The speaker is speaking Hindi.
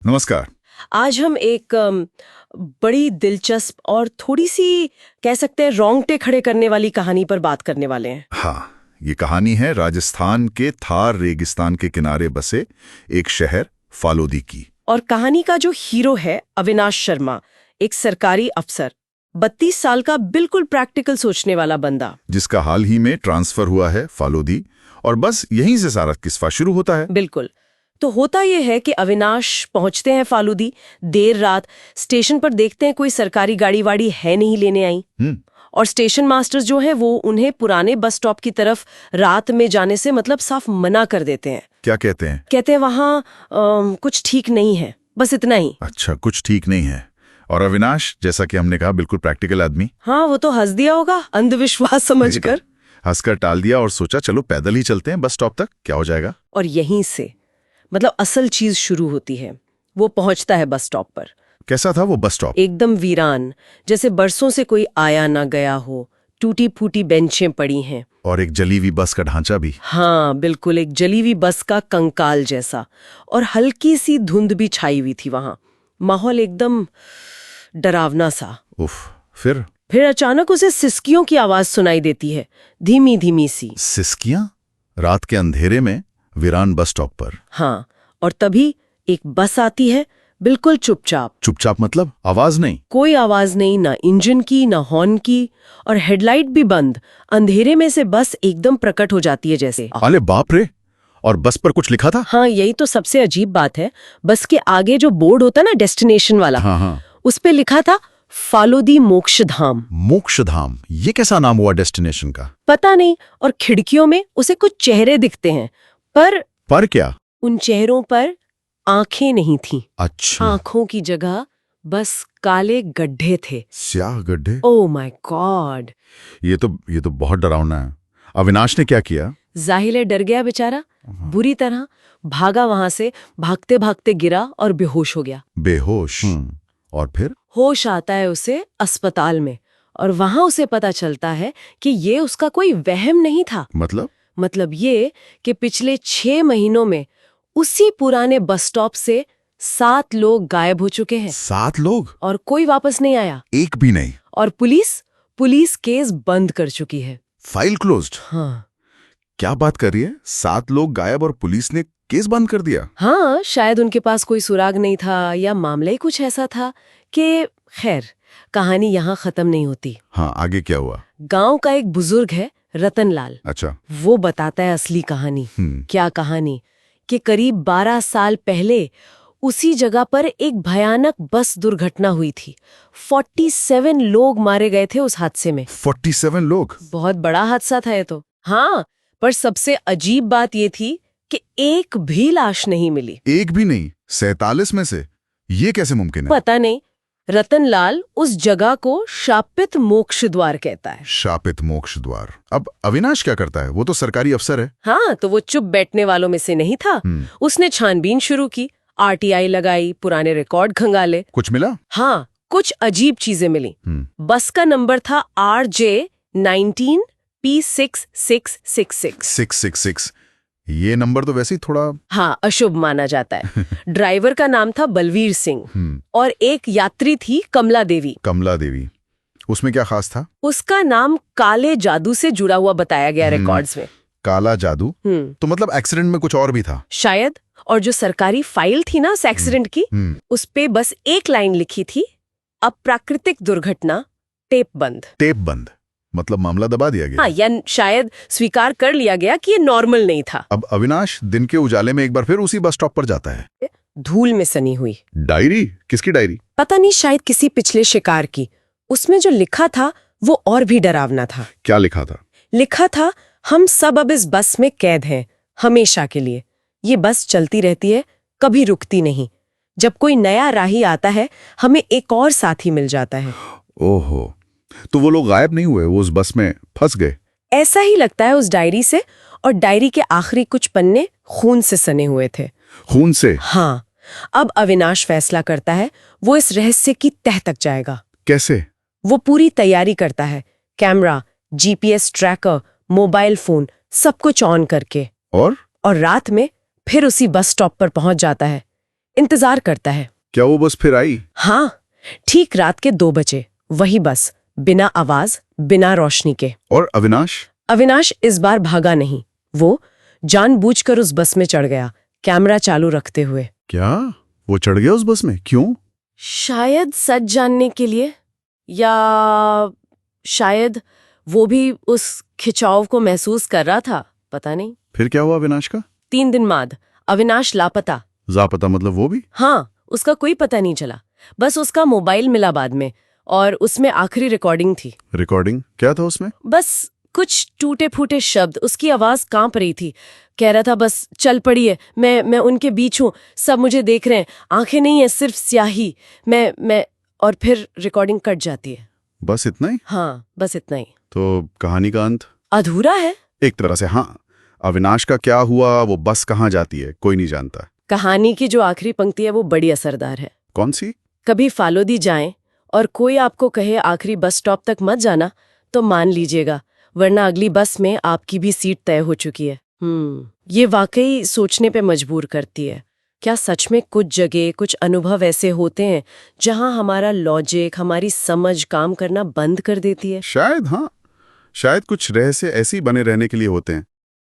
नमस्कार। आज हम एक बड़ी दिलचस्प और थोड़ी सी कह सकते हैं रोंगटे खड़े करने वाली कहानी पर बात करने वाले हैं। हाँ, ये कहानी है राजस्थान के थार रेगिस्तान के किनारे बसे एक शहर फालोदी की। और कहानी का जो हीरो है अविनाश शर्मा, एक सरकारी अफसर, 32 साल का बिल्कुल प्रैक्टिकल सोचने वाला बंदा, जिसका हाल ही में ट्रांसफर हुआ है फालोदी, और बस यहीं से सारा किस्सा शुरू होता है। बिल्कुल। तो होता यह है कि अविनाश पहुंचते हैं फालूदी देर रात। स्टेशन पर देखते हैं कोई सरकारी गाड़ी वाड़ी है नहीं लेने आई, और स्टेशन मास्टर्स जो हैं वो उन्हें पुराने बस स्टॉप की तरफ रात में जाने से मतलब साफ मना कर देते हैं। क्या कहते हैं? कहते हैं वहाँ कुछ ठीक नहीं है, बस इतना ही। अच्छा, कुछ ठीक नहीं है। और अविनाश, जैसा कि हमने कहा, बिल्कुल प्रैक्टिकल आदमी। हाँ, वो तो हंस दिया होगा अंधविश्वास समझकर। हंसकर टाल दिया और सोचा चलो पैदल ही चलते हैं बस स्टॉप तक, क्या हो जाएगा। और यहीं से मतलब असल चीज शुरू होती है। वो पहुंचता है बस स्टॉप पर। कैसा था वो बस स्टॉप? एकदम वीरान, जैसे बरसों से कोई आया ना गया हो। टूटी फूटी बेंचें पड़ी हैं और एक जली हुई बस का ढांचा भी। हाँ बिल्कुल, एक जली हुई बस का कंकाल जैसा। और हल्की सी धुंध भी छाई हुई थी वहां। माहौल एकदम डरावना सा। उफ। फिर अचानक उसे सिसकियों की आवाज सुनाई देती है, धीमी धीमी सी। सिसकियां? रात के अंधेरे में वीरान बस स्टॉप पर? हाँ, और तभी एक बस आती है, बिल्कुल चुपचाप। चुपचाप मतलब आवाज नहीं? कोई आवाज नहीं, ना इंजन की ना हॉर्न की, और हेडलाइट भी बंद। अंधेरे में से बस एकदम प्रकट हो जाती है जैसे। अरे बाप रे! और बस पर कुछ लिखा था? हाँ, यही तो सबसे अजीब बात है। बस के आगे जो बोर्ड होता ना, डेस्टिनेशन वाला, हाँ। उस पे लिखा था फालोदी मोक्षधाम। मोक्षधाम? ये कैसा नाम हुआ डेस्टिनेशन का? पता नहीं। और खिड़कियों में उसे कुछ चेहरे दिखते हैं, पर क्या? उन चेहरों पर आंखें नहीं थीं। अच्छा। आंखों की जगह बस काले गड्ढे थे। स्याह गड्ढे? Oh my God! ये तो बहुत डरावना है। अविनाश ने क्या किया? जाहिल डर गया बेचारा, बुरी तरह भागा वहां से। भागते भागते गिरा और बेहोश हो गया। बेहोश? और फिर? होश आता है उसे अस्पताल में, और वहां उसे पता चलता है कि ये उसका कोई वहम नहीं था। मतलब ये कि पिछले 6 महीनों में उसी पुराने बस स्टॉप से 7 लोग गायब हो चुके हैं। 7 लोग? और कोई वापस नहीं आया, एक भी नहीं? और पुलिस केस बंद कर चुकी है। File closed? हाँ। क्या बात कर रही है? 7 लोग गायब और पुलिस ने केस बंद कर दिया? हाँ, शायद उनके पास कोई सुराग नहीं था, या मामला ही कुछ ऐसा था कि खैर, कहानी यहाँ खत्म नहीं होती। हाँ, आगे क्या हुआ? गांव का एक बुजुर्ग है, रतनलाल। अच्छा। वो बताता है असली कहानी। क्या कहानी? कि करीब 12 साल पहले उसी जगह पर एक भयानक बस दुर्घटना हुई थी। 47 लोग मारे गए थे उस हादसे में। 47 लोग? बहुत बड़ा हादसा था ये तो। हाँ, पर सबसे अजीब बात ये थी कि एक भी लाश नहीं मिली। एक भी नहीं? 47 में से? ये कैसे मुमकिन है? पता नहीं। रतनलाल उस जगह को शापित मोक्ष द्वार कहता है। शापित मोक्ष द्वार? अब अविनाश क्या करता है? वो तो सरकारी अफसर है। हाँ, तो वो चुप बैठने वालों में से नहीं था। उसने छानबीन शुरू की, आरटीआई लगाई, पुराने रिकॉर्ड खंगाले। कुछ मिला? हाँ, कुछ अजीब चीजें मिली। बस का नंबर था RJ19 P6666। 666? ये नंबर तो वैसे ही थोड़ा हाँ, अशुभ माना जाता है। ड्राइवर का नाम था बलवीर सिंह, और एक यात्री थी कमला देवी। कमला देवी? उसमें क्या खास था? उसका नाम काले जादू से जुड़ा हुआ बताया गया रिकॉर्ड्स में। काला जादू? तो मतलब एक्सीडेंट में कुछ और भी था शायद। और जो सरकारी फाइल थी ना उस एक्सीडेंट की, उस पे बस एक लाइन लिखी थी, अप्राकृतिक दुर्घटना, टेप बंद। टेप बंद मतलब मामला दबा दिया गया? हाँ, या शायद स्वीकार कर लिया गया कि ये नॉर्मल नहीं था। अब अविनाश दिन के उजाले में एक बार फिर उसी बस स्टॉप पर जाता है। धूल में सनी हुई डायरी? किसकी डायरी? पता नहीं, शायद किसी पिछले शिकार की। उसमें जो लिखा था वो और भी डरावना था। क्या लिखा था? लिखा था, हम सब अब इस बस में कैद हैं, हमेशा के लिए। ये बस चलती रहती है, कभी रुकती नहीं। जब कोई नया राही आता है, हमें एक और साथी मिल जाता है। ओहो, तो वो लोग गायब नहीं हुए, वो उस बस में फंस गए? ऐसा ही लगता है उस डायरी से। और डायरी के आखिरी कुछ पन्ने खून से सने हुए थे। खून से? हाँ। अब अविनाश फैसला करता है वो इस रहस्य की तह तक जाएगा। कैसे? वो पूरी तैयारी करता है, camera, GPS tracker, mobile phone, सब कुछ ऑन करके। और रात में फिर उसी बस स्टॉप पर पहुंच जाता है। इंतजार करता है। क्या वो बस फिर आई? हाँ, ठीक रात के 2 बजे वही बस, बिना आवाज, बिना रोशनी के। और अविनाश? अविनाश इस बार भागा नहीं। वो जानबूझकर उस बस में चढ़ गया, कैमरा चालू रखते हुए। क्या वो चढ़ गया उस बस में? क्यों? शायद सच जानने के लिए, या शायद वो भी उस खिंचाव को महसूस कर रहा था, पता नहीं। फिर क्या हुआ अविनाश का? 3 दिन बाद अविनाश लापता। लापता मतलब वो भी? हाँ, उसका कोई पता नहीं चला। बस उसका मोबाइल मिला बाद में, और उसमें आखिरी रिकॉर्डिंग थी। रिकॉर्डिंग? क्या था उसमें? बस कुछ टूटे फूटे शब्द, उसकी आवाज कांप रही थी। कह रहा था बस चल पड़िए, मैं उनके बीच हूँ, सब मुझे देख रहे हैं, आंखें नहीं है सिर्फ स्याही, मैं और फिर रिकॉर्डिंग कट जाती है। बस इतना ही? हाँ, बस इतना ही। तो कहानी का अंत अधूरा है एक तरह से। हाँ, अविनाश का क्या हुआ, वो बस कहाँ जाती है, कोई नहीं जानता। कहानी की जो आखिरी पंक्ति है वो बड़ी असरदार है। कौन सी? कभी फालोदी जाएं और कोई आपको कहे आखिरी बस स्टॉप तक मत जाना, तो मान लीजिएगा, वरना अगली बस में आपकी भी सीट तय हो चुकी है। ये वाकई सोचने पे मजबूर करती है। क्या सच में कुछ जगह, कुछ अनुभव ऐसे होते हैं जहां हमारा लॉजिक, हमारी समझ काम करना बंद कर देती है? शायद। हाँ, शायद कुछ रहस्य ऐसे ही बने रहने के लिए होते हैं